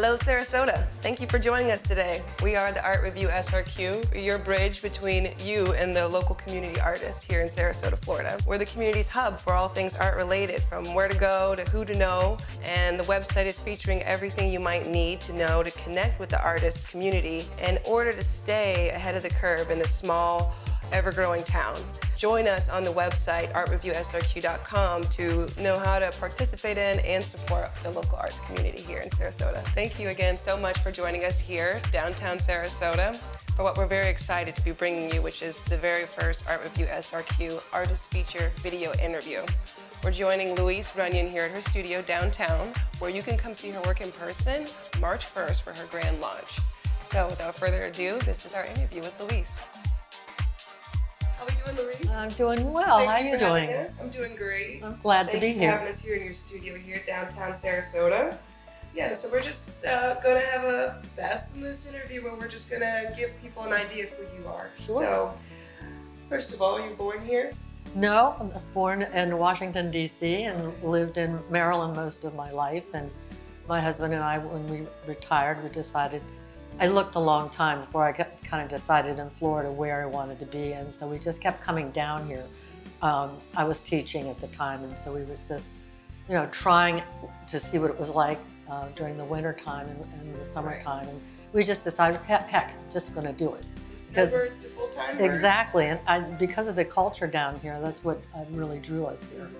Hello, Sarasota. Thank you for joining us today. We are the Art Review SRQ, your bridge between you and the local community artists here in Sarasota, Florida. We're the community's hub for all things art related, from where to go to who to know, and the website is featuring everything you might need to know to connect with the artist community in order to stay ahead of the curve in this small, ever-growing town. Join us on the website, artreviewsrq.com, to know how to participate in and support the local arts community here in Sarasota. Thank you again so much for joining us here, downtown Sarasota, for what we're very excited to be bringing you, which is the very first Art Review SRQ Artist Feature Video Interview. We're joining Louise Runion here at her studio downtown, where you can come see her work in person March 1st for her grand launch. So without further ado, this is our interview with Louise. How are we doing, Louise? I'm doing well. How are you doing? I'm doing great. I'm glad to be Thank you for here. having us here in your studio here downtown Sarasota. Yeah, so we're just going to have a fast and loose interview where we're just going to give people an idea of who you are. Sure. So, first of all, you're born here? No, I was born in Washington, D.C. and lived in Maryland most of my life. And my husband and I, when we retired, we decided, I looked a long time before I kind of decided in Florida where I wanted to be. And so we just kept coming down here. I was teaching at the time, and so we was just, trying to see what it was like during the winter time and the summertime. And we just decided, heck, just going to do it. Snowbirds to full-time birds? Exactly, and because of the culture down here, that's what really drew us here.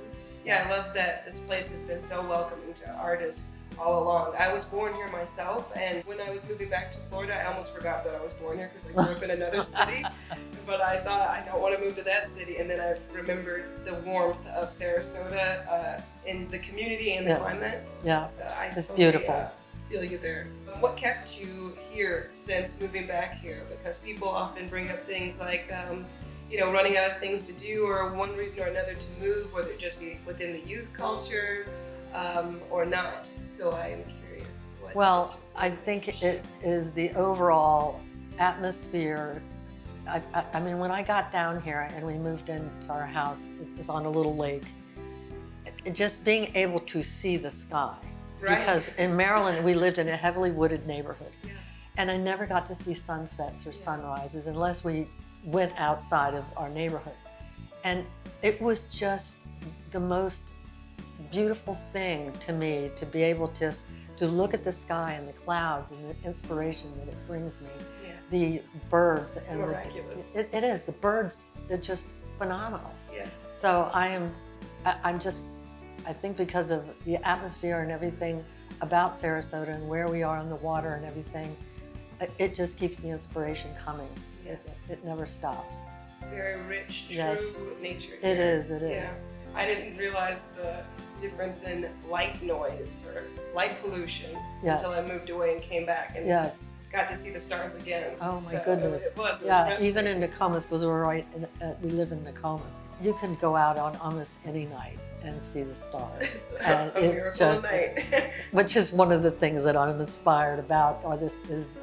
Yeah, I love that this place has been so welcoming to artists all along. I was born here myself, and when I was moving back to Florida, I almost forgot that I was born here because I grew up in another city. But I thought, I don't want to move to that city, and then I remembered the warmth of Sarasota in the community and the climate. Yeah, so I it's totally, beautiful. Feel you there. What kept you here since moving back here? Because people often bring up things like, running out of things to do, or one reason or another to move, whether it just be within the youth culture or not. So I am curious. Well, I think it is the overall atmosphere. I mean, when I got down here and we moved into our house, it's on a little lake, just being able to see the sky. Right. Because in Maryland, we lived in a heavily wooded neighborhood. Yeah. And I never got to see sunsets or sunrises unless we went outside of our neighborhood. And it was just the most beautiful thing to me to be able to look at the sky and the clouds and the inspiration that it brings me. Yeah. The birds and miraculous. It is. The birds, they're just phenomenal. Yes. So I think because of the atmosphere and everything about Sarasota and where we are on the water and everything, it just keeps the inspiration coming. Yes. It never stops. Very rich, true nature here. It is. Yeah. I didn't realize the difference in light noise or light pollution until I moved away and came back and got to see the stars again. Oh my goodness. It was even in Nokomis, because we're we live in Nokomis, you can go out on almost any night and see the stars. And it's just, which is one of the things that I'm inspired about, or this is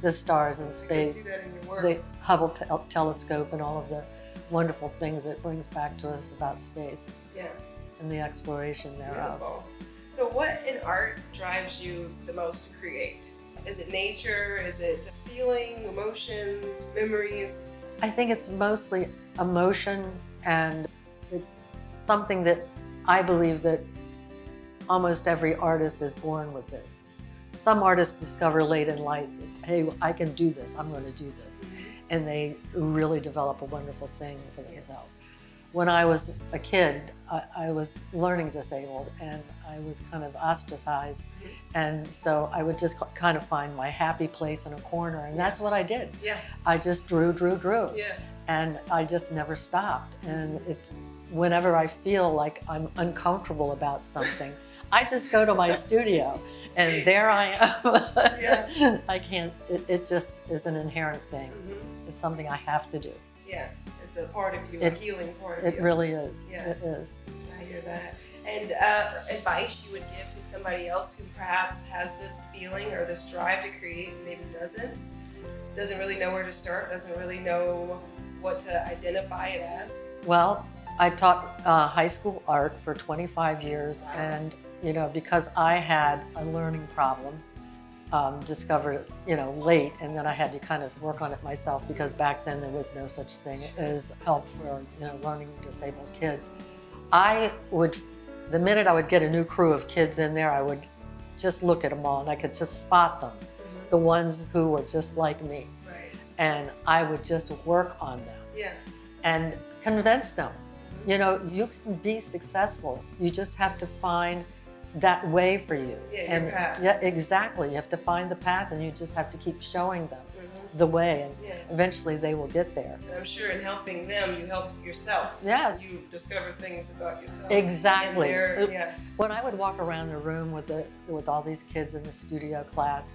the stars in space, the Hubble telescope, and all of the wonderful things it brings back to us about space. Yeah. And the exploration thereof. Beautiful. So what in art drives you the most to create? Is it nature? Is it feeling, emotions, memories? I think it's mostly emotion, and it's something that I believe that almost every artist is born with this. Some artists discover late in life, hey, I can do this, I'm going to do this. And they really develop a wonderful thing for themselves. When I was a kid, I was learning disabled, and I was kind of ostracized. And so I would just kind of find my happy place in a corner, and that's what I did. Yeah. I just drew. Yeah. And I just never stopped. And it's whenever I feel like I'm uncomfortable about something, I just go to my studio, and there I am. Yeah. I can't, it just is an inherent thing. It's something I have to do. Yeah, it's a part of you, a healing part of you. It really is. Yes. It is. I hear that. And advice you would give to somebody else who perhaps has this feeling or this drive to create and maybe doesn't really know where to start, doesn't really know what to identify it as? Well, I taught high school art for 25 years, and because I had a learning problem, discovered, late, and then I had to kind of work on it myself because back then there was no such thing as help for, learning disabled kids. The minute I would get a new crew of kids in there, I would just look at them all and I could just spot them, the ones who were just like me. Right. And I would just work on them and convince them, you can be successful. You just have to find that way for you. Yeah, your path. Yeah, exactly. You have to find the path and you just have to keep showing them the way, and eventually they will get there. And I'm sure in helping them, you help yourself. Yes. You discover things about yourself. Exactly. When I would walk around the room with all these kids in the studio class,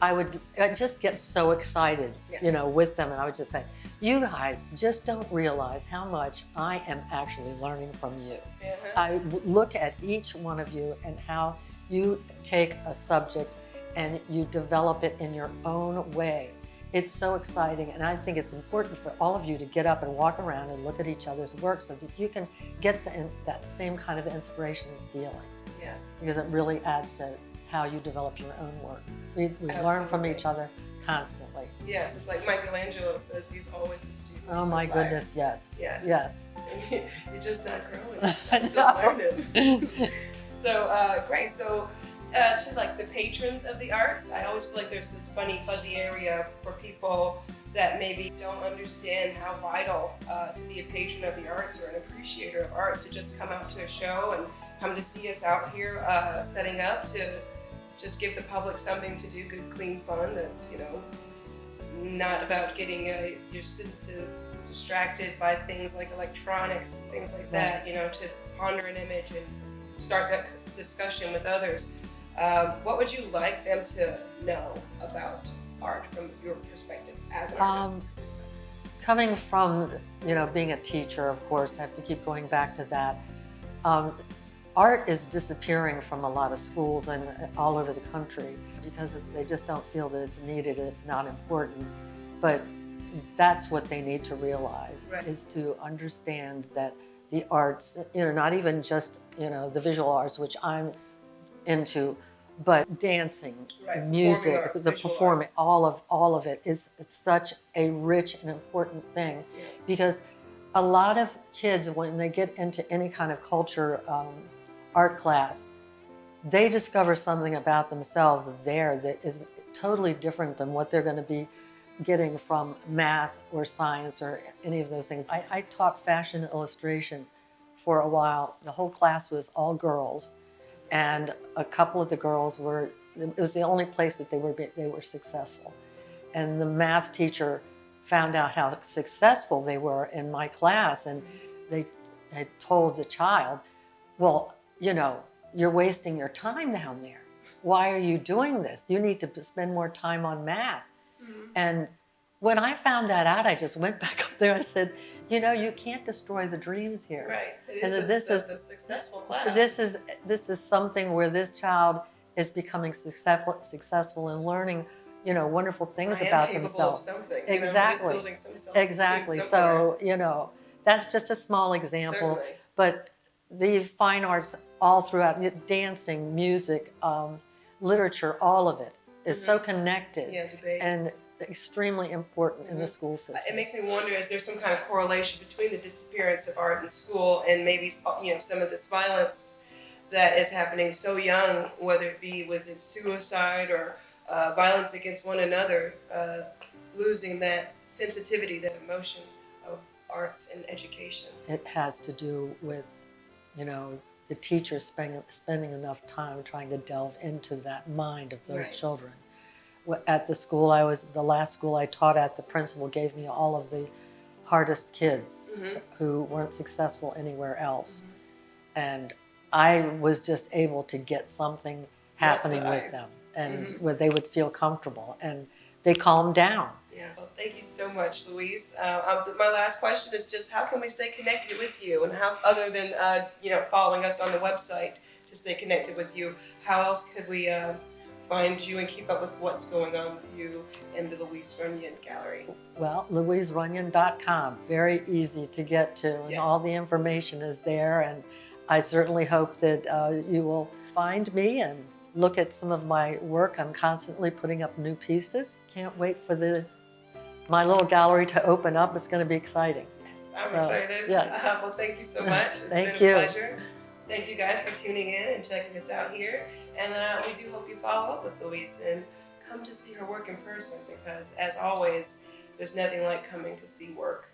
I'd just get so excited, with them, and I would just say, you guys just don't realize how much I am actually learning from you. I look at each one of you and how you take a subject and you develop it in your own way. It's so exciting, and I think it's important for all of you to get up and walk around and look at each other's work so that you can get that same kind of inspiration and feeling. Yes. Because it really adds to how you develop your own work. We learn from each other constantly. Yes, it's like Michelangelo says, he's always a student. Oh my goodness, yes. Yes. You're just not growing. I'm still learning. So, great. So, to like the patrons of the arts, I always feel like there's this funny, fuzzy area for people that maybe don't understand how vital to be a patron of the arts or an appreciator of arts, to just come out to a show and come to see us out here setting up to just give the public something to do, good, clean fun that's, not about getting your senses distracted by things like electronics, things like that, to ponder an image and start that discussion with others. What would you like them to know about art from your perspective as an artist? Coming from, being a teacher, of course, I have to keep going back to that. Art is disappearing from a lot of schools and all over the country because they just don't feel that it's needed, it's not important. But that's what they need to realize, is to understand that the arts, not even just, the visual arts, which I'm into, but dancing, music, the performing, all of it it's such a rich and important thing, because a lot of kids, when they get into any kind of culture art class, they discover something about themselves there that is totally different than what they're going to be getting from math or science or any of those things. I taught fashion illustration for a while. The whole class was all girls, and a couple of the girls it was the only place that they were successful. And the math teacher found out how successful they were in my class, and they had told the child, well, you're wasting your time down there. Why are you doing this? You need to spend more time on math. And when I found that out, I just went back up there and said, you can't destroy the dreams here. Right. This is a successful class. This is something where this child is becoming successful and learning, wonderful things about themselves. Of something. Exactly. Building some self-esteem Exactly. somewhere. So, that's just a small example. Certainly. But the fine arts all throughout, dancing, music, literature, all of it is so connected and extremely important in the school system. It makes me wonder, is there some kind of correlation between the disappearance of art in school and maybe some of this violence that is happening so young, whether it be with suicide or violence against one another, losing that sensitivity, that emotion of arts and education? It has to do with, the teachers spending enough time trying to delve into that mind of those children. At the school the last school I taught at, the principal gave me all of the hardest kids who weren't successful anywhere else. And I was just able to get something happening with them, and where they would feel comfortable and they calmed down. Yeah, well, thank you so much, Louise. My last question is just, how can we stay connected with you, and how, other than following us on the website to stay connected with you, how else could we find you and keep up with what's going on with you in the Louise Runion Gallery? Well, louiserunion.com, very easy to get to, and all the information is there, and I certainly hope that you will find me and look at some of my work. I'm constantly putting up new pieces. Can't wait for my little gallery to open up. It's going to be exciting. I'm excited. Yes. Well, thank you so much. It's Thank been a you. pleasure. Thank you guys for tuning in and checking us out here. And we do hope you follow up with Louise and come to see her work in person, because as always, there's nothing like coming to see work